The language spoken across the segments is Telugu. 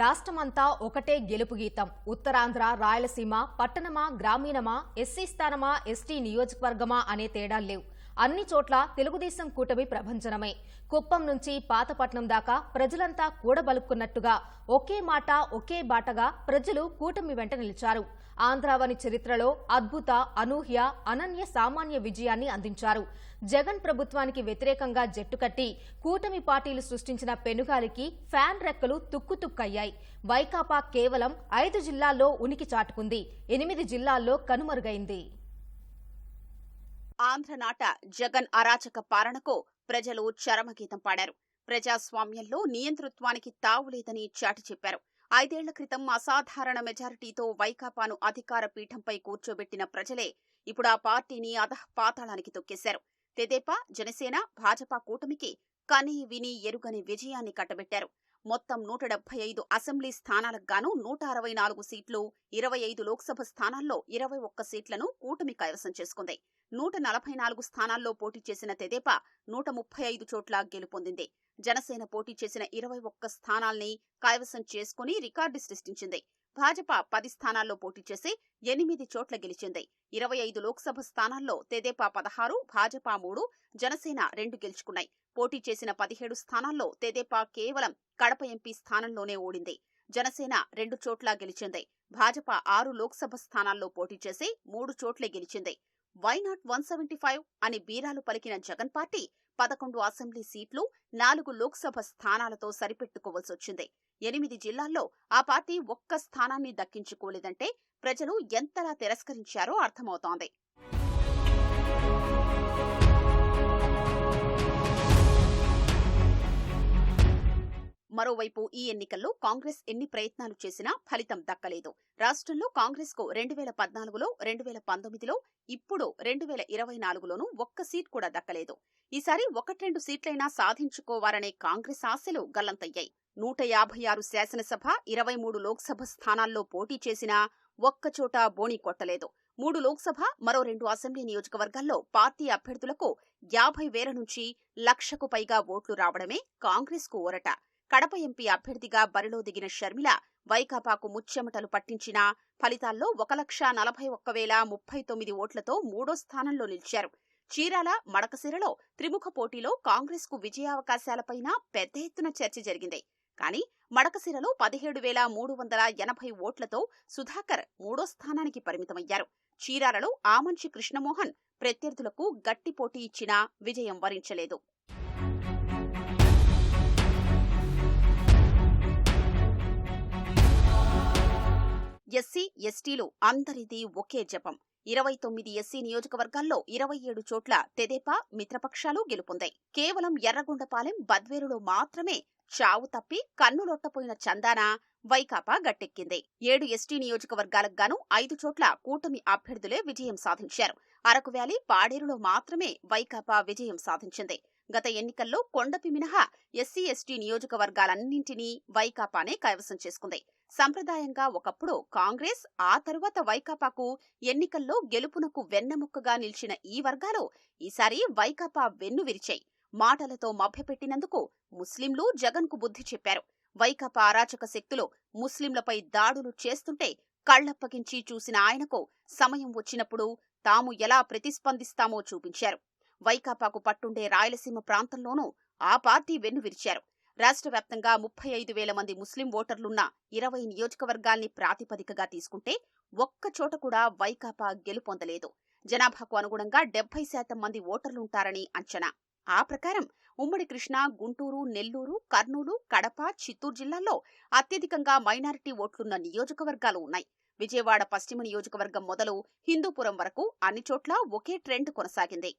రాష్ట్రమంతా ఒకటే గెలుపు గీతం. ఉత్తరాంధ్ర, రాయలసీమ, పట్టణమా, గ్రామీణమా, ఎస్సీ స్థానమా, ఎస్టీ నియోజకవర్గమా అనే తేడాలు లేవు. అన్ని చోట్ల తెలుగుదేశం కూటమి ప్రభంజనమే. కుప్పం నుంచి పాతపట్నం దాకా ప్రజలంతా కూడబలుక్కున్నట్టుగా ఒకే మాట ఒకే బాటగా ప్రజలు కూటమి వెంట నిలిచారు. ఆంధ్రావని చరిత్రలో అద్భుత, అనూహ్య, అనన్య సామాన్య విజయాన్ని అందించారు. జగన్ ప్రభుత్వానికి వ్యతిరేకంగా జట్టుకట్టి కూటమి పార్టీలు సృష్టించిన పెనుగాలికి ఫ్యాన్ రెక్కలు తుక్కుతుక్కయ్యాయి. వైకాపా కేవలం 5 జిల్లాల్లో ఉనికి చాటుకుంది. 8 జిల్లాల్లో కనుమరుగైంది. ఆంధ్రనాట జగన్ అరాచక పాలనకు ప్రజలు చరమగీతం పాడారు. ప్రజాస్వామ్యంలో నియంతృత్వానికి తావులేదని చాటి చెప్పారు. 5 ఏళ్ల క్రితం అసాధారణ మెజారిటీతో వైకాపాను అధికార పీఠంపై కూర్చోబెట్టిన ప్రజలే ఇప్పుడు ఆ పార్టీని అధఃపాతాళానికి తొక్కేశారు. తెదేపా, జనసేన, భాజపా కూటమికి కని విని ఎరుగని విజయాన్ని కట్టబెట్టారు. మొత్తం 175 అసెంబ్లీ స్థానాలకు గాను 164 సీట్లు, 25 లోక్సభ స్థానాల్లో 21 సీట్లను కూటమి కైవసం చేసుకుంది. 144 స్థానాల్లో పోటీ చేసిన తెదేపా 135 చోట్ల గెలుపొందింది. జనసేన పోటీ చేసిన 21 స్థానాల్ని కైవసం చేసుకుని రికార్డు సృష్టించింది. భాజపా 10 స్థానాల్లో పోటీ చేసి 8 చోట్ల గెలిచింది. 25 లోక్సభ స్థానాల్లో తెదేపా 16, భాజపా 3, జనసేన 2 గెలుచుకున్నాయి. పోటీ చేసిన 17 స్థానాల్లో తెదేపా కేవలం కడప ఎంపీ స్థానంలోనే ఓడింది. జనసేన 2 చోట్ల గెలిచింది. భాజపా 6 లోక్సభ స్థానాల్లో పోటీ చేసి 3 చోట్లే గెలిచింది. వై నాట్ 175 అని బీరాలు పలికిన జగన్ పార్టీ 11 అసెంబ్లీ సీట్లు, 4 లోక్సభ స్థానాలతో సరిపెట్టుకోవాల్సొచ్చింది. 8 జిల్లాల్లో ఆ పార్టీ ఒక్క స్థానాన్ని దక్కించుకోలేదంటే ప్రజలు ఎంతలా తిరస్కరించారో అర్థమవుతోంది. మరోవైపు ఈ ఎన్నికల్లో కాంగ్రెస్ ఎన్ని ప్రయత్నాలు చేసినా ఫలితం దక్కలేదు. రాష్ట్రంలో కాంగ్రెస్ కు 2014లో, 2019లో, ఇప్పుడు 2024లోనూ ఒక్క సీట్ కూడా దక్కలేదు. ఈసారి 1-2 సీట్లైనా సాధించుకోవాలనే కాంగ్రెస్ ఆశలు గల్లంతయ్యాయి. 156 శాసనసభ, 23 లోక్సభ స్థానాల్లో పోటీ చేసినా ఒక్కచోట బోణీ కొట్టలేదు. 3 లోక్సభ, మరో 2 అసెంబ్లీ నియోజకవర్గాల్లో పార్టీ అభ్యర్థులకు 50,000 నుంచి 1,00,000కు పైగా ఓట్లు రావడమే కాంగ్రెస్ కు ఊరట. కడప ఎంపీ అభ్యర్థిగా బరిలో దిగిన షర్మిల వైకాపాకు ముచ్చెమటలు పట్టించిన ఫలితాల్లో 1,41,039 ఓట్లతో 3వ స్థానంలో నిలిచారు. చీరాల, మడకశిరలో త్రిముఖ పోటీలో కాంగ్రెస్ కు విజయావకాశాలపైన పెద్ద ఎత్తున చర్చ జరిగింది. కానీ మడకశిరలో 17,380 ఓట్లతో సుధాకర్ 3వ స్థానానికి పరిమితమయ్యారు. చీరాలలో ఆమంచి కృష్ణమోహన్ ప్రత్యర్థులకు గట్టి పోటీ ఇచ్చినా విజయం వరించలేదు. ఎస్సీ, ఎస్టీలు అందరిది ఒకే జపం. 29 ఎస్సీ నియోజకవర్గాల్లో 27 చోట్ల తెదేపా, మిత్రపక్షాలు గెలుపొందాయి. కేవలం ఎర్రగొండపాలెం, బద్వేరులో మాత్రమే చావు తప్పి కన్నులొట్టపోయిన చందాన వైకాపా గట్టెక్కింది. 7 ఎస్టీ నియోజకవర్గాలకు గాను 5 చోట్ల కూటమి అభ్యర్థులే విజయం సాధించారు. అరకు వ్యాలీ, పాడేరులో మాత్రమే వైకాపా విజయం సాధించింది. గత ఎన్నికల్లో కొండపి మినహా ఎస్సీ, ఎస్టీ నియోజకవర్గాలన్నింటినీ వైకాపానే కైవసం చేసుకుంది. సంప్రదాయంగా ఒకప్పుడు కాంగ్రెస్, ఆ తరువాత వైకాపాకు ఎన్నికల్లో గెలుపునకు వెన్నెముక్కగా నిలిచిన ఈ వర్గాలు ఈసారి వైకాపా వెన్ను విరిచాయి. మాటలతో మభ్యపెట్టినందుకు ముస్లింలు జగన్ కు బుద్ధి చెప్పారు. వైకాపా అరాచక శక్తులు ముస్లింలపై దాడులు చేస్తుంటే కళ్లప్పగించి చూసిన ఆయనకు సమయం వచ్చినప్పుడు తాము ఎలా ప్రతిస్పందిస్తామో చూపించారు. వైకాపాకు పట్టుండే రాయలసీమ ప్రాంతంలోనూ ఆ పార్టీ వెన్ను విరిచారు. రాష్ట్ర వ్యాప్తంగా 35,000 మంది ముస్లిం ఓటర్లున్న 20 నియోజకవర్గాల్ని ప్రాతిపదికగా తీసుకుంటే ఒక్కచోట కూడా వైకాపా గెలుపొందలేదు. జనాభాకు అనుగుణంగా 70% మంది ఓటర్లుంటారని అంచనా. ఆ ప్రకారం ఉమ్మడి కృష్ణా, గుంటూరు, నెల్లూరు, కర్నూలు, కడప, చిత్తూరు జిల్లాల్లో అత్యధికంగా మైనారిటీ ఓట్లున్న నియోజకవర్గాలు ఉన్నాయి. విజయవాడ పశ్చిమ నియోజకవర్గం మొదలు హిందూపురం వరకు అన్ని చోట్ల ఒకే ట్రెండ్ కొనసాగింది.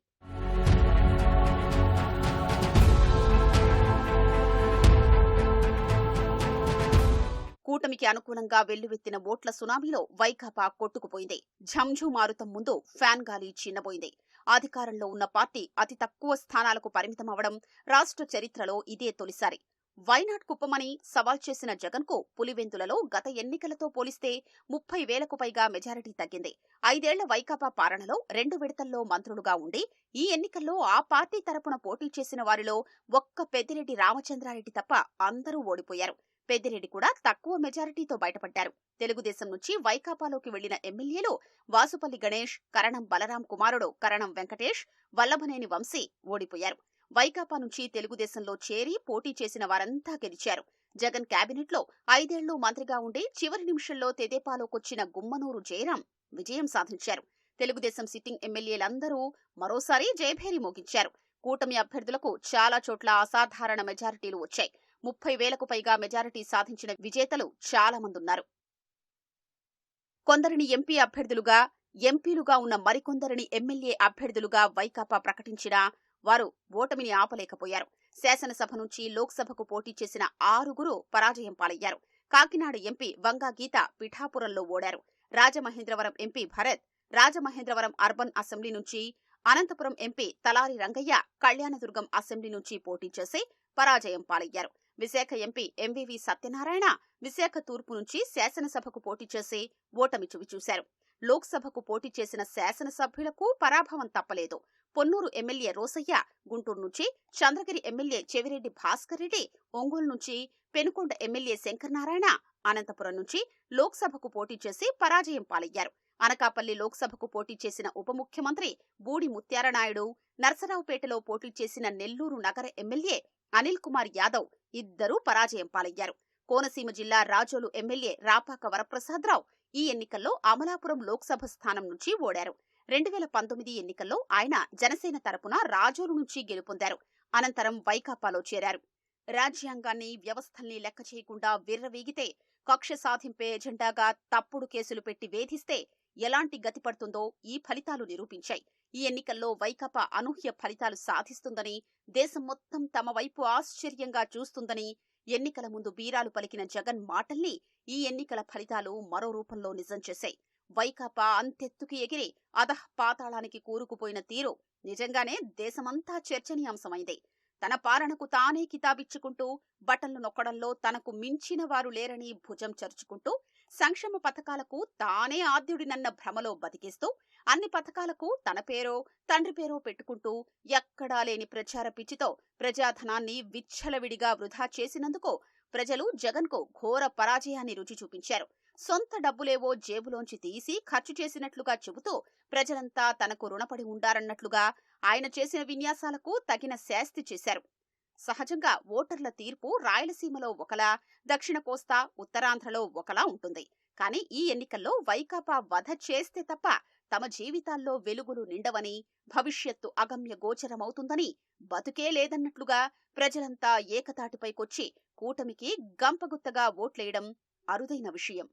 కూటమికి అనుకూలంగా వెల్లువెత్తిన ఓట్ల సునామీలో వైకాపా కొట్టుకుపోయింది. ఝంఝుమారుతం ముందు ఫ్యాన్ గాలి చిన్నబోయింది. అధికారంలో ఉన్న పార్టీ అతి తక్కువ స్థానాలకు పరిమితమవడం రాష్ట్ర చరిత్రలో ఇదే తొలిసారి. వైనాట్ కుప్పమని సవాల్ చేసిన జగన్ కు పులివెందులలో గత ఎన్నికలతో పోలిస్తే 30,000కు పైగా మెజారిటీ తగ్గింది. 5 ఏళ్ల వైకాపా పాలనలో 2 విడతల్లో మంత్రులుగా ఉండి ఈ ఎన్నికల్లో ఆ పార్టీ తరపున పోటీ చేసిన వారిలో ఒక్క పెద్దిరెడ్డి రామచంద్రారెడ్డి తప్ప అందరూ ఓడిపోయారు. పెద్దిరెడ్డి కూడా తక్కువ మెజారిటీతో బయటపడ్డారు. తెలుగుదేశం నుంచి వైకాపాలోకి వెళ్లిన ఎమ్మెల్యేలు వాసుపల్లి గణేష్, కరణం బలరాం కుమారుడు కరణం వెంకటేష్, వల్లభనేని వంశీ ఓడిపోయారు. వైకాపా నుంచి తెలుగుదేశంలో చేరి పోటీ చేసిన వారంతా గెలిచారు. జగన్ కేబినెట్లో 5 ఏళ్లు మంత్రిగా ఉండి చివరి నిమిషంలో తెదేపాలోకొచ్చిన గుమ్మనూరు జయరాం విజయం సాధించారు. తెలుగుదేశం సిట్టింగ్ ఎమ్మెల్యేలందరూ మరోసారి జయభేరి మోగించారు. కూటమి అభ్యర్థులకు చాలా చోట్ల అసాధారణ మెజారిటీలు వచ్చాయి. 30,000కు పైగా మెజారిటీ సాధించిన విజేతలు చాలా మందున్నారు. కొందరిని ఎంపీ అభ్యర్థులుగా, ఎంపీలుగా ఉన్న మరికొందరిని ఎమ్మెల్యే అభ్యర్థులుగా వైకాపా ప్రకటించినా వారు ఓటమిని ఆపలేకపోయారు. శాసనసభ నుంచి లోక్సభకు పోటీ చేసిన 6గురు పరాజయం పాలయ్యారు. కాకినాడ ఎంపీ వంగా గీత పిఠాపురంలో ఓడారు. Rajamahendravaram MP Bharat Rajamahendravaram urban assembly నుంచి, అనంతపురం ఎంపీ తలారి రంగయ్య కళ్యాణదుర్గం అసెంబ్లీ నుంచి పోటీ చేసి పరాజయం పాలయ్యారు. విశాఖ ఎంపీ ఎంవివి సత్యనారాయణ విశాఖ తూర్పు నుంచి శాసనసభకు పోటీ చేసి ఓటమి చవిచూశారు. లోక్సభకు పోటీ చేసిన శాసనసభ్యులకు పరాభవం తప్పలేదు. పొన్నూరు ఎమ్మెల్యే రోసయ్య గుంటూరు నుంచి, చంద్రగిరి ఎమ్మెల్యే చెవిరెడ్డి భాస్కర్ రెడ్డి ఒంగోలు నుంచి, పెనుకొండ ఎమ్మెల్యే శంకరనారాయణ అనంతపురం నుంచి లోక్సభకు పోటీ చేసి పరాజయం పాలయ్యారు. అనకాపల్లి లోక్సభకు పోటీ చేసిన ఉప ముఖ్యమంత్రి బూడి ముత్యారనాయుడు, నర్సరావుపేటలో పోటీ చేసిన నెల్లూరు నగర ఎమ్మెల్యే అనిల్ కుమార్ యాదవ్ ఇద్దరూ పరాజయం పాలయ్యారు. కోనసీమ జిల్లా రాజోలు ఎమ్మెల్యే రాపాక వరప్రసాదరావు ఈ ఎన్నికల్లో అమలాపురం లోక్సభ స్థానం నుంచి ఓడారు. 2019 ఎన్నికల్లో ఆయన జనసేన తరపున రాజోలు నుంచి గెలుపొందారు. అనంతరం వైకాపాలో చేరారు. రాజ్యాంగాన్ని, వ్యవస్థల్ని లెక్క చేయకుండా విర్రవీగితే, కక్ష సాధింపే ఎజెండాగా తప్పుడు కేసులు పెట్టి వేధిస్తే ఎలాంటి గతి పడుతుందో ఈ ఫలితాలు నిరూపించాయి. ఈ ఎన్నికల్లో వైకాపా అనూహ్య ఫలితాలు సాధిస్తుందని, దేశం మొత్తం తమ వైపు ఆశ్చర్యంగా చూస్తుందని ఎన్నికల ముందు బీరాలు పలికిన జగన్ మాటల్ని ఈ ఎన్నికల ఫలితాలు మరో రూపంలో నిజం చేశాయి. వైకాపా అంతెత్తుకి ఎగిరి అధఃపాతాళానికి కూరుకుపోయిన తీరు నిజంగానే దేశమంతా చర్చనీయాంశమైంది. తన పాలనకు తానే కితాబిచ్చుకుంటూ, బటన్లు నొక్కడంలో తనకు మించిన వారు లేరని భుజం చరుచుకుంటూ, సంక్షేమ పథకాలకు తానే ఆద్యుడినన్న భ్రమలో బతికేస్తూ, అన్ని పథకాలకు తన పేరో తండ్రి పేరో పెట్టుకుంటూ, ఎక్కడా లేని ప్రచార పిచ్చితో ప్రజాధనాన్ని విచ్చలవిడిగా వృధా చేసినందుకు ప్రజలు జగన్కు ఘోర పరాజయాన్ని రుచి చూపించారు. సొంత డబ్బులేవో జేబులోంచి తీసి ఖర్చు చేసినట్లుగా చెబుతూ ప్రజలంతా తనకు రుణపడి ఉండారన్నట్లుగా ఆయన చేసిన విన్యాసాలకు తగిన శాస్తి చేశారు. సహజంగా ఓటర్ల తీర్పు రాయలసీమలో ఒకలా, దక్షిణ కోస్తా, ఉత్తరాంధ్రలో ఒకలా ఉంటుంది. కానీ ఈ ఎన్నికల్లో వైకాపా వధ చేస్తే తప్ప తమ జీవితాల్లో వెలుగులు నిండవని, భవిష్యత్తు అగమ్య గోచరమవుతుందని, బతుకే లేదన్నట్లుగా ప్రజలంతా ఏకతాటిపైకొచ్చి కూటమికి గంపగుత్తగా ఓట్లేయడం అరుదైన విషయం.